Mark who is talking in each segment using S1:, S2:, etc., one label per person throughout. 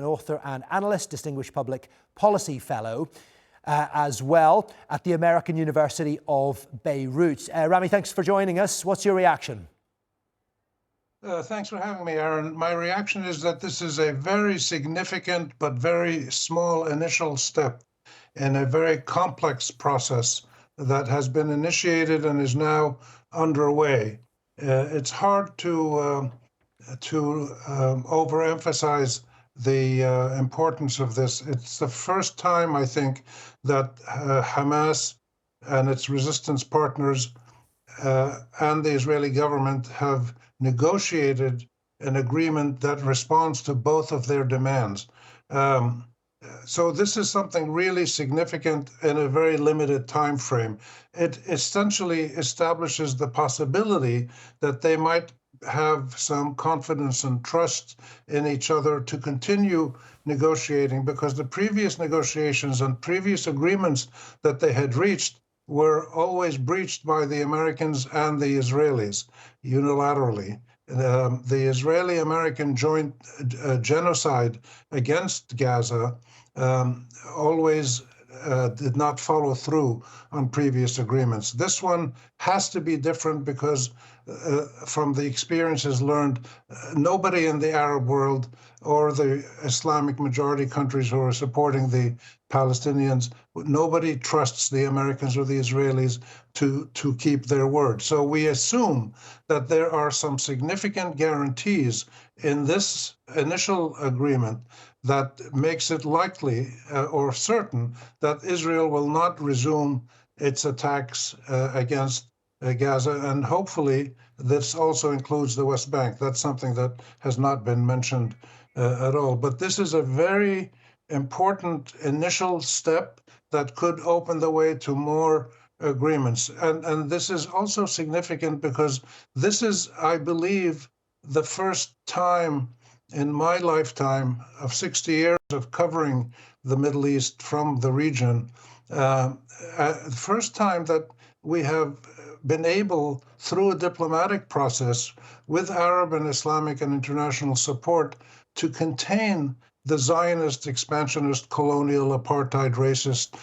S1: an author and analyst, distinguished public policy fellow as well at the American University of Beirut. Rami, thanks for joining us. What's your reaction?
S2: Thanks for having me, Aaron. My reaction is that this is a very significant but very small initial step in a very complex process that has been initiated and is now underway. It's hard to overemphasize the importance of this. It's the first time, I think, that Hamas and its resistance partners and the Israeli government have negotiated an agreement that responds to both of their demands. So this is something really significant in a very limited time frame. It essentially establishes the possibility that they might have some confidence and trust in each other to continue negotiating, because the previous negotiations and previous agreements that they had reached were always breached by the Americans and the Israelis unilaterally. The Israeli-American joint genocide against Gaza always did not follow through on previous agreements. This one has to be different because from the experiences learned, nobody in the Arab world or the Islamic majority countries who are supporting the Palestinians, nobody trusts the Americans or the Israelis to keep their word. So we assume that there are some significant guarantees in this initial agreement that makes it likely or certain that Israel will not resume its attacks against Gaza, and hopefully this also includes the West Bank. That's something that has not been mentioned at all. But this is a very important initial step that could open the way to more agreements. And this is also significant because this is, I believe, the first time in my lifetime of 60 years of covering the Middle East from the region, the first time that we have been able, through a diplomatic process with Arab and Islamic and international support, to contain the Zionist, expansionist, colonial, apartheid, racist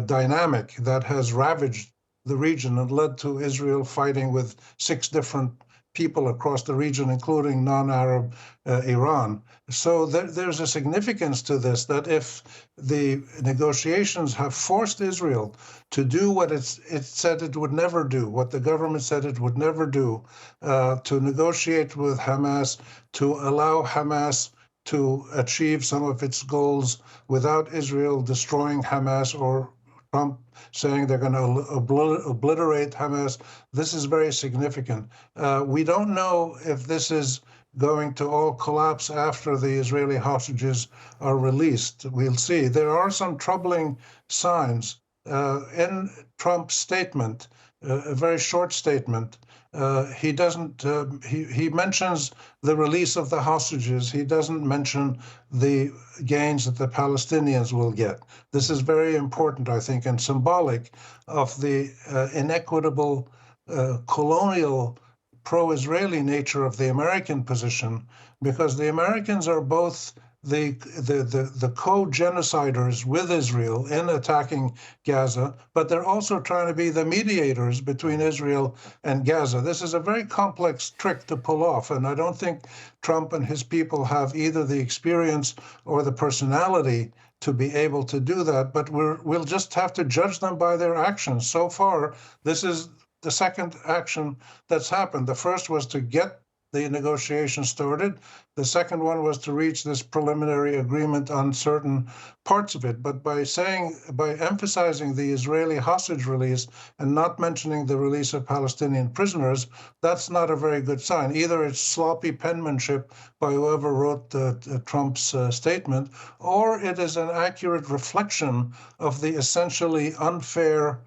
S2: dynamic that has ravaged the region and led to Israel fighting with 6 different people across the region, including non-Arab Iran. So there's a significance to this, that if the negotiations have forced Israel to do what it said it would never do, what the government said it would never do, to negotiate with Hamas, to allow Hamas to achieve some of its goals without Israel destroying Hamas or Trump saying they're going to obliterate Hamas. This is very significant. We don't know if this is going to all collapse after the Israeli hostages are released. We'll see. There are some troubling signs in Trump's statement, a very short statement. He doesn't. He mentions the release of the hostages. He doesn't mention the gains that the Palestinians will get. This is very important, I think, and symbolic of the inequitable colonial pro-Israeli nature of the American position, because the Americans are both the co-genociders with Israel in attacking Gaza, but they're also trying to be the mediators between Israel and Gaza. This is a very complex trick to pull off, and I don't think Trump and his people have either the experience or the personality to be able to do that, but we'll just have to judge them by their actions. So far, this is the second action that's happened. The first was to get the negotiations started. The second one was to reach this preliminary agreement on certain parts of it. But by emphasizing the Israeli hostage release and not mentioning the release of Palestinian prisoners, that's not a very good sign. Either it's sloppy penmanship by whoever wrote Trump's statement, or it is an accurate reflection of the essentially unfair,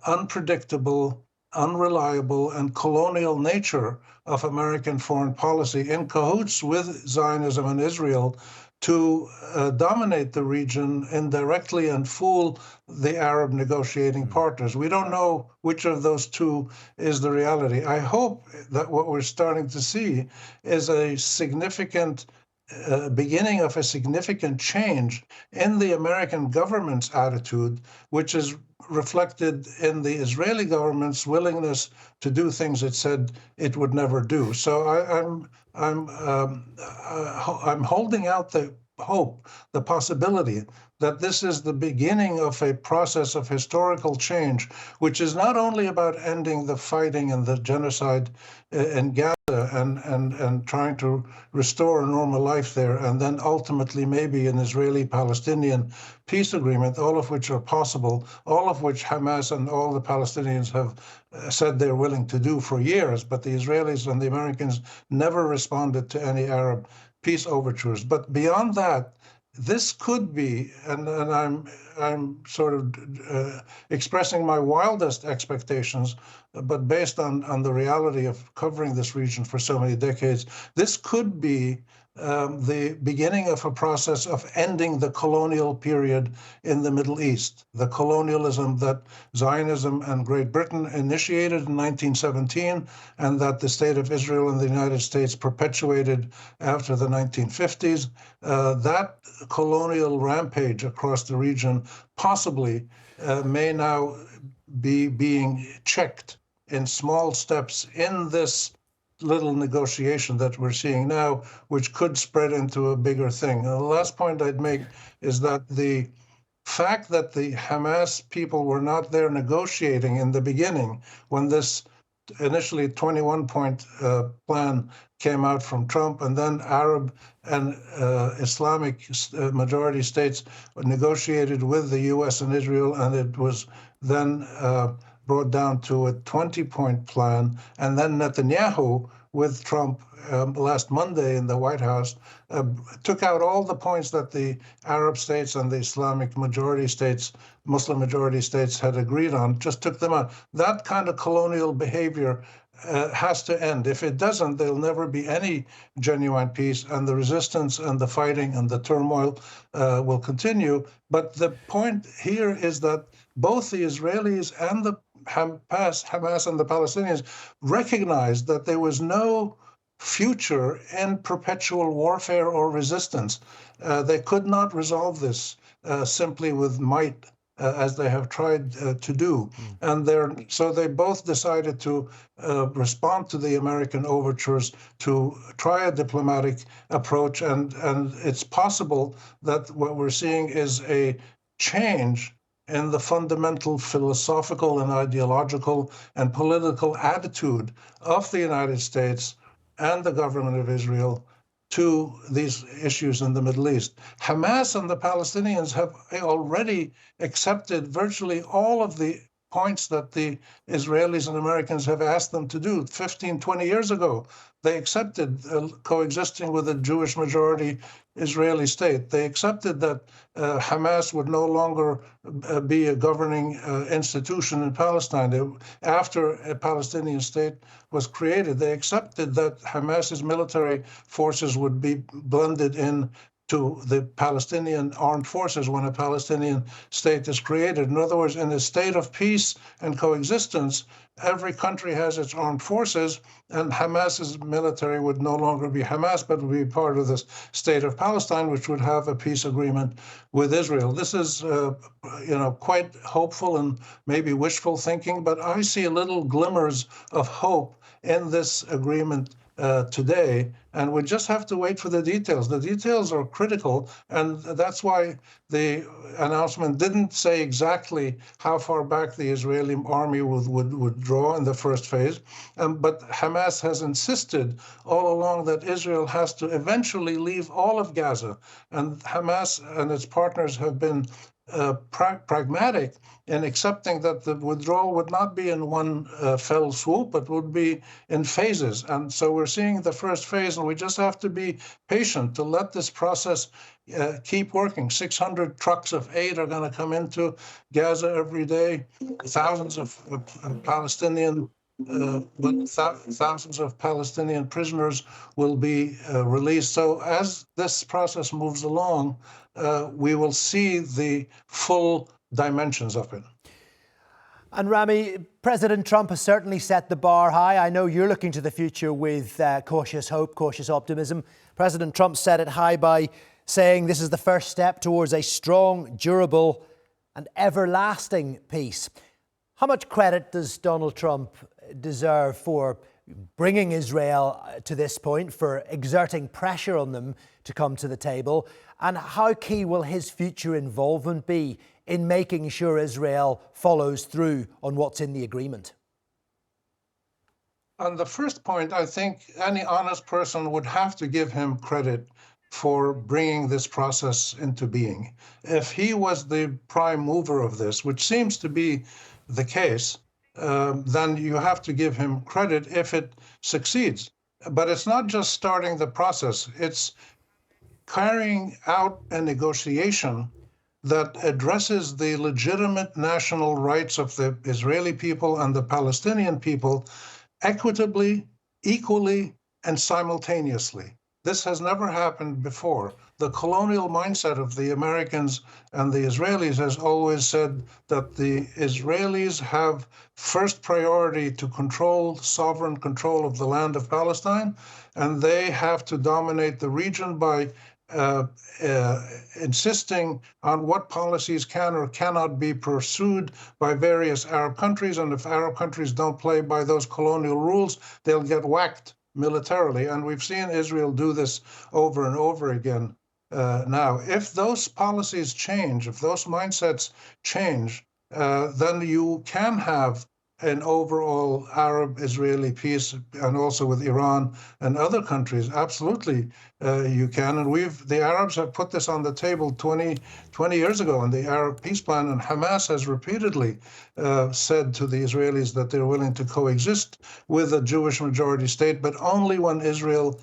S2: unpredictable, unreliable, and colonial nature of American foreign policy in cahoots with Zionism and Israel to dominate the region indirectly and fool the Arab negotiating partners. We don't know which of those two is the reality. I hope that what we're starting to see is a significant beginning of a significant change in the American government's attitude, which is reflected in the Israeli government's willingness to do things it said it would never do. So I'm holding out the hope, the possibility that this is the beginning of a process of historical change, which is not only about ending the fighting and the genocide in Gaza and trying to restore a normal life there, and then ultimately maybe an Israeli-Palestinian peace agreement, all of which are possible, all of which Hamas and all the Palestinians have said they're willing to do for years, but the Israelis and the Americans never responded to any Arab peace overtures. But beyond that, this could be, and I'm sort of expressing my wildest expectations, but based on the reality of covering this region for so many decades, this could be the beginning of a process of ending the colonial period in the Middle East, the colonialism that Zionism and Great Britain initiated in 1917, and that the State of Israel and the United States perpetuated after the 1950s. That colonial rampage across the region possibly may now be being checked in small steps in this little negotiation that we're seeing now, which could spread into a bigger thing. And the last point I'd make is that the fact that the Hamas people were not there negotiating in the beginning, when this initially 21-point plan came out from Trump, and then Arab and Islamic majority states negotiated with the US and Israel, and it was then brought down to a 20-point plan. And then Netanyahu, with Trump last Monday in the White House, took out all the points that the Arab states and the Islamic majority states, Muslim majority states had agreed on, just took them out. That kind of colonial behavior has to end. If it doesn't, there'll never be any genuine peace, and the resistance and the fighting and the turmoil will continue. But the point here is that both the Israelis and the Hamas and the Palestinians recognized that there was no future in perpetual warfare or resistance. They could not resolve this simply with might, as they have tried to do. And so they both decided to respond to the American overtures, to try a diplomatic approach. And it's possible that what we're seeing is a change in the fundamental philosophical and ideological and political attitude of the United States and the government of Israel to these issues in the Middle East. Hamas and the Palestinians have already accepted virtually all of the points that the Israelis and Americans have asked them to do. 15, 20 years ago, they accepted coexisting with a Jewish majority Israeli state. They accepted that Hamas would no longer be a governing institution in Palestine. After a Palestinian state was created, they accepted that Hamas's military forces would be blended in to the Palestinian armed forces when a Palestinian state is created. In other words, in a state of peace and coexistence, every country has its armed forces, and Hamas's military would no longer be Hamas, but would be part of the state of Palestine, which would have a peace agreement with Israel. This is, quite hopeful and maybe wishful thinking, but I see little glimmers of hope in this agreement today, and we just have to wait for the details. The details are critical, and that's why the announcement didn't say exactly how far back the Israeli army would draw in the first phase, but Hamas has insisted all along that Israel has to eventually leave all of Gaza, and Hamas and its partners have been pragmatic in accepting that the withdrawal would not be in one fell swoop, but would be in phases. And so we're seeing the first phase, and we just have to be patient to let this process keep working. 600 trucks of aid are going to come into Gaza every day. Thousands of Palestinian thousands of Palestinian prisoners will be released. So as this process moves along, we will see the full dimensions of it.
S1: And Rami, President Trump has certainly set the bar high. I know you're looking to the future with cautious hope, cautious optimism. President Trump set it high by saying this is the first step towards a strong, durable and everlasting peace. How much credit does Donald Trump deserve for bringing Israel to this point, for exerting pressure on them to come to the table? And how key will his future involvement be in making sure Israel follows through on what's in the agreement?
S2: On the first point, I think any honest person would have to give him credit for bringing this process into being. If he was the prime mover of this, which seems to be the case, then you have to give him credit if it succeeds. But it's not just starting the process, it's carrying out a negotiation that addresses the legitimate national rights of the Israeli people and the Palestinian people equitably, equally, and simultaneously. This has never happened before. The colonial mindset of the Americans and the Israelis has always said that the Israelis have first priority to control, sovereign control of the land of Palestine, and they have to dominate the region by insisting on what policies can or cannot be pursued by various Arab countries. And if Arab countries don't play by those colonial rules, they'll get whacked militarily. And we've seen Israel do this over and over again now. If those policies change, if those mindsets change, then you can have an overall Arab-Israeli peace, and also with Iran and other countries. Absolutely, you can. And the Arabs have put this on the table 20 years ago in the Arab peace plan, and Hamas has repeatedly said to the Israelis that they're willing to coexist with a Jewish majority state, but only when Israel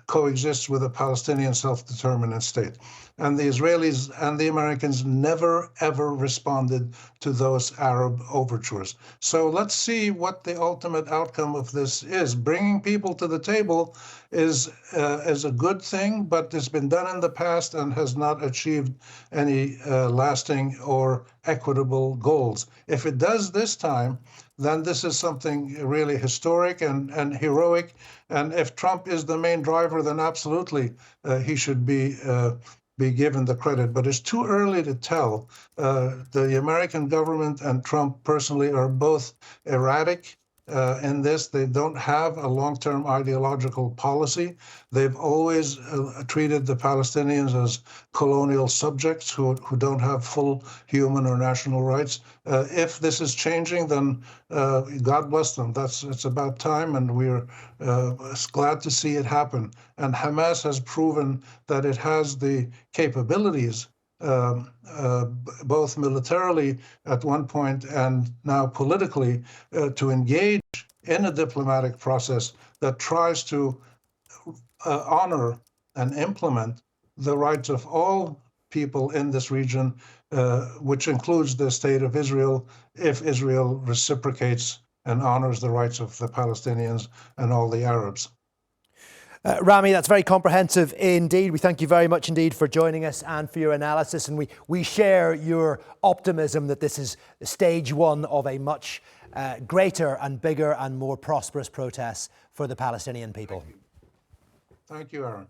S2: coexists with a Palestinian self-determinant state. And the Israelis and the Americans never, ever responded to those Arab overtures. So let's see what the ultimate outcome of this is. Bringing people to the table is a good thing, but it's been done in the past and has not achieved any lasting or equitable goals. If it does this time, then this is something really historic and heroic. And if Trump is the main driver, then absolutely he should be given the credit. But it's too early to tell. The American government and Trump personally are both erratic in this. They don't have a long-term ideological policy. They've always treated the Palestinians as colonial subjects who don't have full human or national rights. If this is changing, then God bless them. It's about time, and we're glad to see it happen. And Hamas has proven that it has the capabilities, both militarily at one point and now politically, to engage in a diplomatic process that tries to honor and implement the rights of all people in this region, which includes the state of Israel, if Israel reciprocates and honors the rights of the Palestinians and all the Arabs.
S1: Rami, that's very comprehensive indeed. We thank you very much indeed for joining us and for your analysis. And we share your optimism that this is stage one of a much greater and bigger and more prosperous protest for the Palestinian people.
S2: Thank you, Aaron.